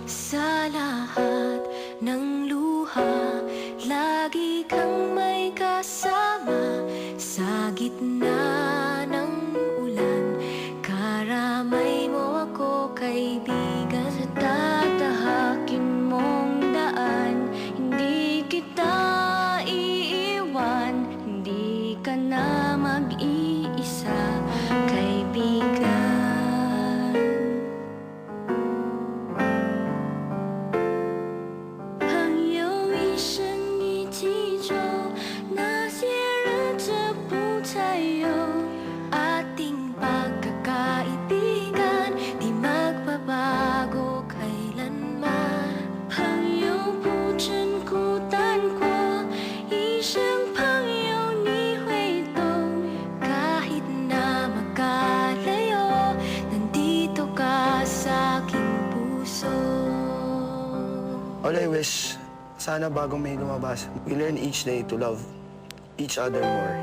Sa lahat ng luha, lagi kang may kasama. Sa gitna ng ulan, karamay mo ako, kaibigan. Sa tatahakin mong daan, hindi kita iiwan. Hindi ka na mag-iisa, kaibigan. 朋友一生一起走，那些日子不再有。Ating pagkakaibigan, di magbabago kailanman. 朋友不真孤单过，一生朋友你会懂。Kahit na magkalayo, nandito ka sa aking puso. All I wish, sana bago may lumabas, we learn each day to love each other more.